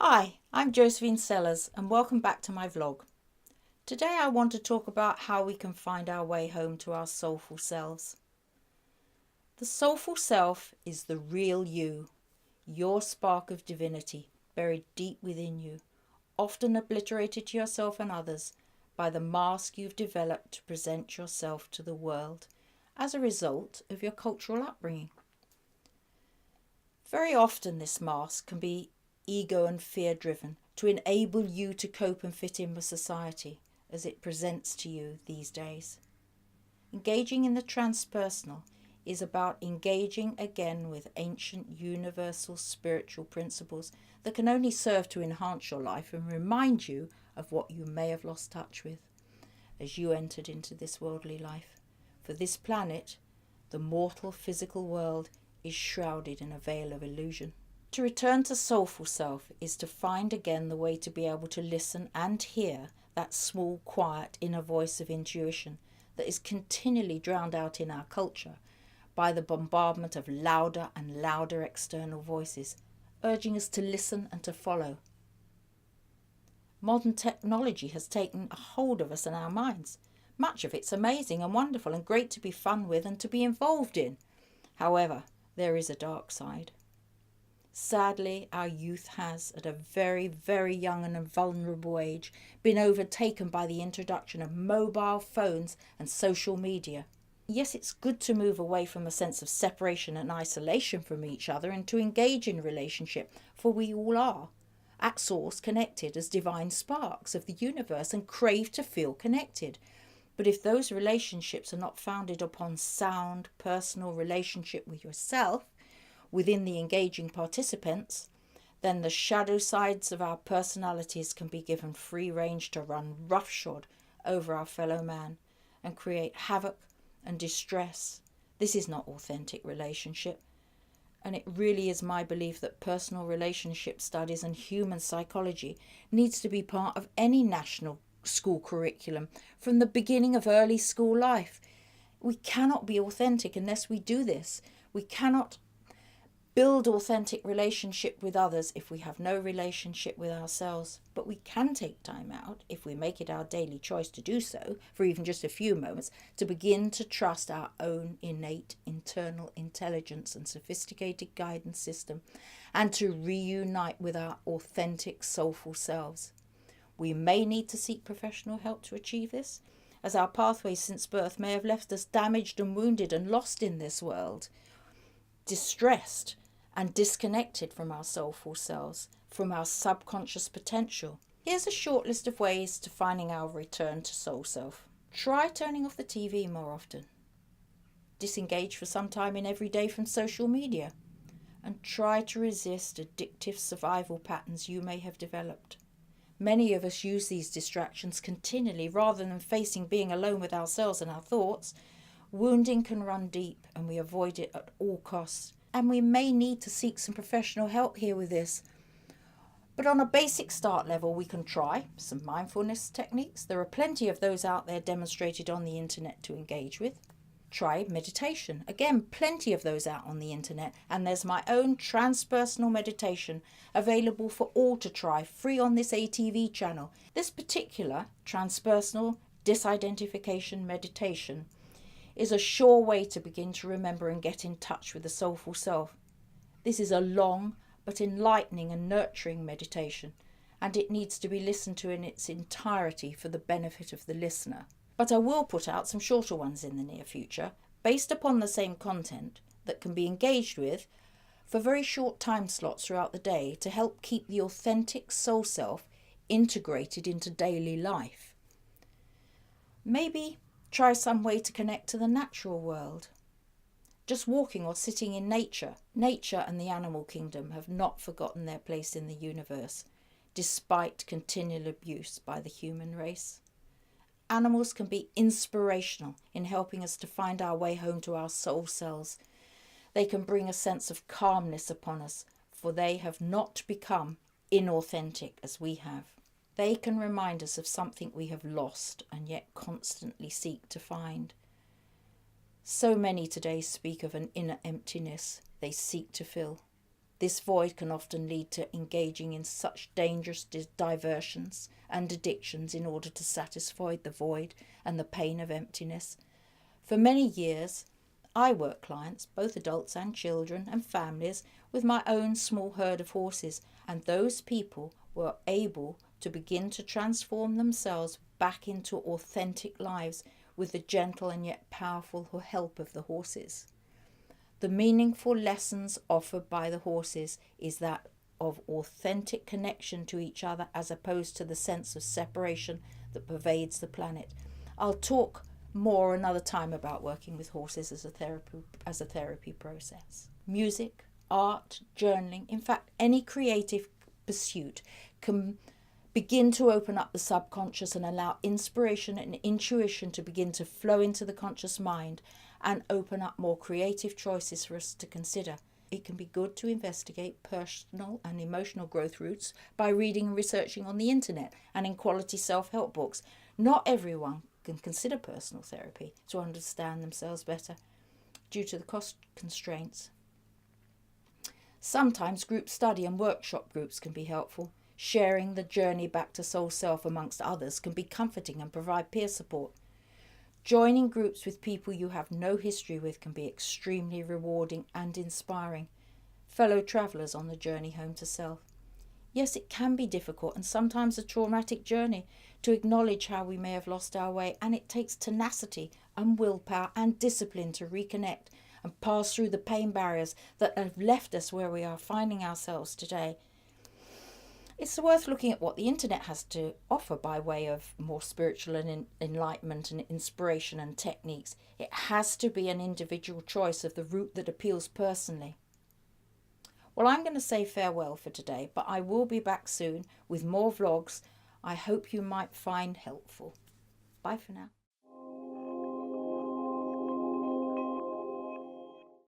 Hi, I'm Josephine Sellers and welcome back to my vlog. Today I want to talk about how we can find our way home to our soulful selves. The soulful self is the real you, your spark of divinity buried deep within you, often obliterated to yourself and others by the mask you've developed to present yourself to the world as a result of your cultural upbringing. Very often this mask can be ego and fear driven to enable you to cope and fit in with society as it presents to you these days. Engaging in the transpersonal is about engaging again with ancient universal spiritual principles that can only serve to enhance your life and remind you of what you may have lost touch with as you entered into this worldly life. For this planet, the mortal physical world, is shrouded in a veil of illusion. To return to soulful self is to find again the way to be able to listen and hear that small, quiet inner voice of intuition that is continually drowned out in our culture by the bombardment of louder and louder external voices, urging us to listen and to follow. Modern technology has taken a hold of us and our minds. Much of it's amazing and wonderful and great to be fun with and to be involved in. However, there is a dark side. Sadly, our youth has, at a very, very young and vulnerable age, been overtaken by the introduction of mobile phones and social media. Yes, it's good to move away from a sense of separation and isolation from each other and to engage in relationship, for we all are, at source, connected as divine sparks of the universe and crave to feel connected. But if those relationships are not founded upon sound, personal relationship with yourself, within the engaging participants, then the shadow sides of our personalities can be given free range to run roughshod over our fellow man and create havoc and distress. This is not authentic relationship. And it really is my belief that personal relationship studies and human psychology needs to be part of any national school curriculum from the beginning of early school life. We cannot be authentic unless we do this. We cannot build authentic relationship with others if we have no relationship with ourselves. But we can take time out, if we make it our daily choice to do so, for even just a few moments, to begin to trust our own innate internal intelligence and sophisticated guidance system, and to reunite with our authentic soulful selves. We may need to seek professional help to achieve this, as our pathways since birth may have left us damaged and wounded and lost in this world, distressed and disconnected from our soulful selves, from our subconscious potential. Here's a short list of ways to finding our return to soul self. Try turning off the TV more often. Disengage for some time in every day from social media. And try to resist addictive survival patterns you may have developed. Many of us use these distractions continually rather than facing being alone with ourselves and our thoughts. Wounding can run deep and we avoid it at all costs. And we may need to seek some professional help here with this. But on a basic start level, we can try some mindfulness techniques. There are plenty of those out there demonstrated on the internet to engage with. Try meditation. Again, plenty of those out on the internet. And there's my own transpersonal meditation available for all to try, free on this ATV channel. This particular transpersonal disidentification meditation is a sure way to begin to remember and get in touch with the soulful self. This is a long but enlightening and nurturing meditation, and it needs to be listened to in its entirety for the benefit of the listener. But I will put out some shorter ones in the near future, based upon the same content, that can be engaged with for very short time slots throughout the day to help keep the authentic soul self integrated into daily life. Maybe try some way to connect to the natural world. Just walking or sitting in nature. Nature and the animal kingdom have not forgotten their place in the universe, despite continual abuse by the human race. Animals can be inspirational in helping us to find our way home to our soul selves. They can bring a sense of calmness upon us, for they have not become inauthentic as we have. They can remind us of something we have lost and yet constantly seek to find. So many today speak of an inner emptiness they seek to fill. This void can often lead to engaging in such dangerous diversions and addictions in order to satisfy the void and the pain of emptiness. For many years, I worked clients, both adults and children and families, with my own small herd of horses, and those people were able to begin to transform themselves back into authentic lives with the gentle and yet powerful help of the horses. The meaningful lessons offered by the horses is that of authentic connection to each other as opposed to the sense of separation that pervades the planet. I'll talk more another time about working with horses as a therapy process. Music, art, journaling, in fact, any creative pursuit can begin to open up the subconscious and allow inspiration and intuition to begin to flow into the conscious mind and open up more creative choices for us to consider. It can be good to investigate personal and emotional growth routes by reading and researching on the internet and in quality self-help books. Not everyone can consider personal therapy to understand themselves better due to the cost constraints. Sometimes group study and workshop groups can be helpful. Sharing the journey back to soul self amongst others can be comforting and provide peer support. Joining groups with people you have no history with can be extremely rewarding and inspiring. Fellow travellers on the journey home to self. Yes, it can be difficult and sometimes a traumatic journey to acknowledge how we may have lost our way, and it takes tenacity and willpower and discipline to reconnect and pass through the pain barriers that have left us where we are finding ourselves today. It's worth looking at what the internet has to offer by way of more spiritual and enlightenment and inspiration and techniques. It has to be an individual choice of the route that appeals personally. Well, I'm going to say farewell for today, but I will be back soon with more vlogs I hope you might find helpful. Bye for now.